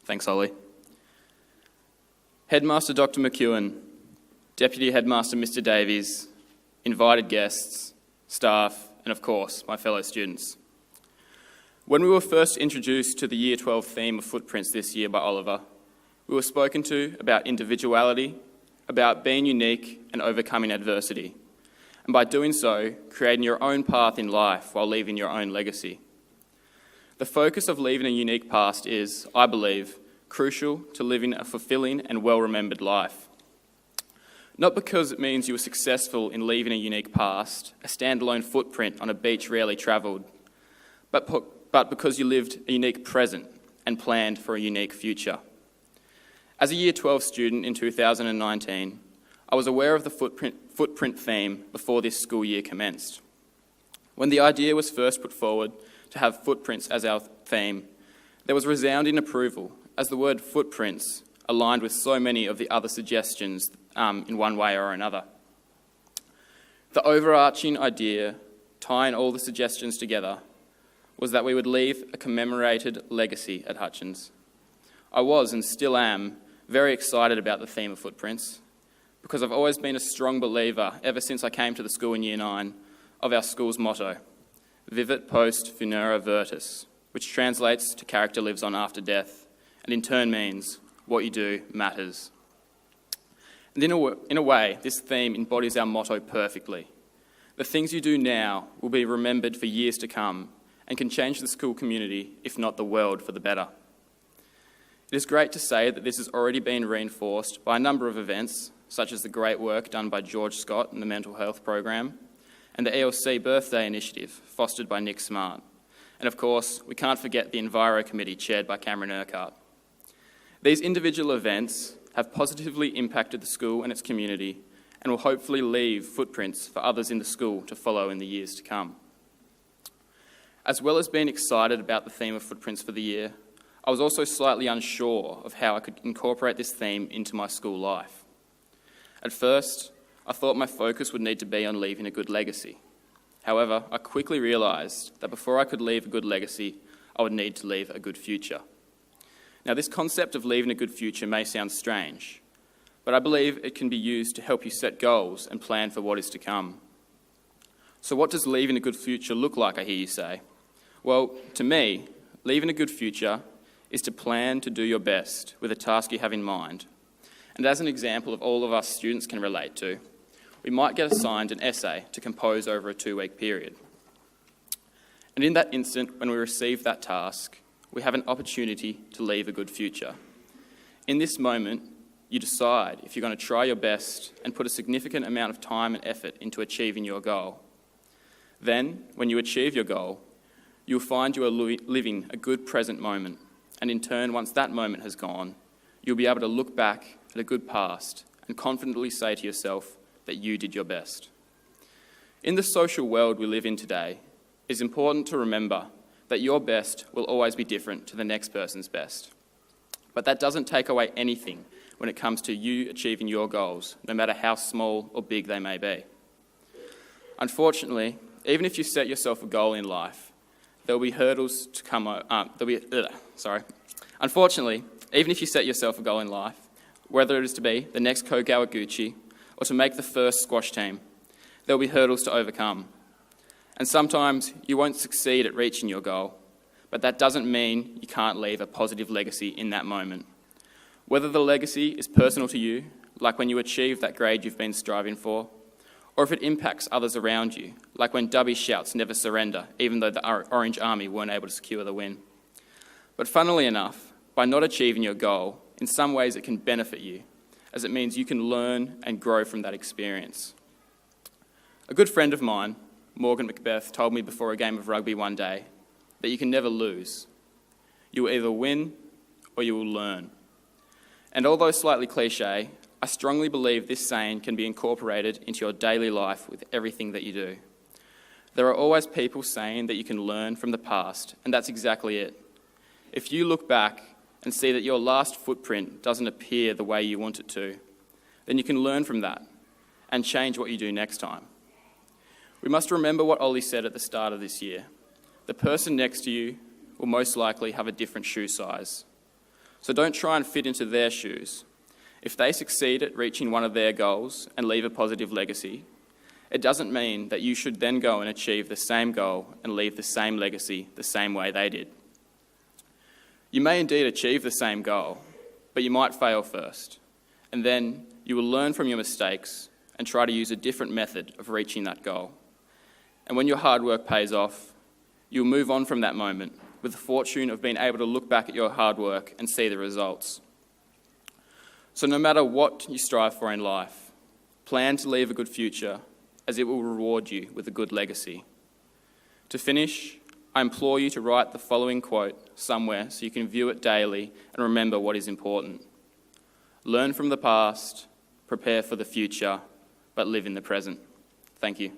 Thanks, Ollie. Headmaster Dr. McEwen, Deputy Headmaster Mr. Davies, invited guests, staff, and of course, my fellow students. When we were first introduced to the Year 12 theme of footprints this year by Oliver, we were spoken to about individuality, about being unique and overcoming adversity, and by doing so, creating your own path in life while leaving your own legacy. The focus of leaving a unique past is, I believe, crucial to living a fulfilling and well-remembered life. Not because it means you were successful in leaving a unique past, a standalone footprint on a beach rarely travelled, but because you lived a unique present and planned for a unique future. As a Year 12 student in 2019, I was aware of the footprint theme before this school year commenced. When the idea was first put forward to have footprints as our theme, there was resounding approval, as the word footprints aligned with so many of the other suggestions in one way or another. The overarching idea, tying all the suggestions together, was that we would leave a commemorated legacy at Hutchins. I was, and still am, very excited about the theme of footprints, because I've always been a strong believer, ever since I came to the school in Year 9, of our school's motto, Vivit post funera virtus, which translates to character lives on after death, and in turn means what you do matters. And in a way, this theme embodies our motto perfectly. The things you do now will be remembered for years to come and can change the school community, if not the world, for the better. It is great to say that this has already been reinforced by a number of events, such as the great work done by George Scott in the mental health program, and the ELC Birthday Initiative, fostered by Nick Smart. And of course, we can't forget the Enviro Committee, chaired by Cameron Urquhart. These individual events have positively impacted the school and its community, and will hopefully leave footprints for others in the school to follow in the years to come. As well as being excited about the theme of footprints for the year, I was also slightly unsure of how I could incorporate this theme into my school life. At first, I thought my focus would need to be on leaving a good legacy. However, I quickly realised that before I could leave a good legacy, I would need to leave a good future. Now, this concept of leaving a good future may sound strange, but I believe it can be used to help you set goals and plan for what is to come. So what does leaving a good future look like, I hear you say? Well, to me, leaving a good future is to plan to do your best with a task you have in mind. And as an example of all of us students can relate to, we might get assigned an essay to compose over a 2-week period. And in that instant, when we receive that task, we have an opportunity to leave a good future. In this moment, you decide if you're going to try your best and put a significant amount of time and effort into achieving your goal. Then, when you achieve your goal, you'll find you are living a good present moment, and in turn, once that moment has gone, you'll be able to look back at a good past and confidently say to yourself that you did your best. In the social world we live in today, it is important to remember that your best will always be different to the next person's best. But that doesn't take away anything when it comes to you achieving your goals, no matter how small or big they may be. Unfortunately, even if you set yourself a goal in life, there will be hurdles to come. Unfortunately, even if you set yourself a goal in life, whether it is to be the next Ko Gawaguchi or to make the first squash team, there will be hurdles to overcome. And sometimes you won't succeed at reaching your goal, but that doesn't mean you can't leave a positive legacy in that moment. Whether the legacy is personal to you, like when you achieve that grade you've been striving for, or if it impacts others around you, like when Dubby shouts never surrender, even though the Orange Army weren't able to secure the win. But funnily enough, by not achieving your goal, in some ways it can benefit you, as it means you can learn and grow from that experience. A good friend of mine, Morgan Macbeth, told me before a game of rugby one day that you can never lose. You will either win or you will learn. And although slightly cliche, I strongly believe this saying can be incorporated into your daily life with everything that you do. There are always people saying that you can learn from the past, and that's exactly it. If you look back and see that your last footprint doesn't appear the way you want it to, then you can learn from that and change what you do next time. We must remember what Ollie said at the start of this year. The person next to you will most likely have a different shoe size. So don't try and fit into their shoes. If they succeed at reaching one of their goals and leave a positive legacy, it doesn't mean that you should then go and achieve the same goal and leave the same legacy the same way they did. You may indeed achieve the same goal, but you might fail first, and then you will learn from your mistakes and try to use a different method of reaching that goal. And when your hard work pays off, you'll move on from that moment with the fortune of being able to look back at your hard work and see the results. So no matter what you strive for in life, plan to leave a good future, as it will reward you with a good legacy. To finish, I implore you to write the following quote somewhere so you can view it daily and remember what is important. Learn from the past, prepare for the future, but live in the present. Thank you.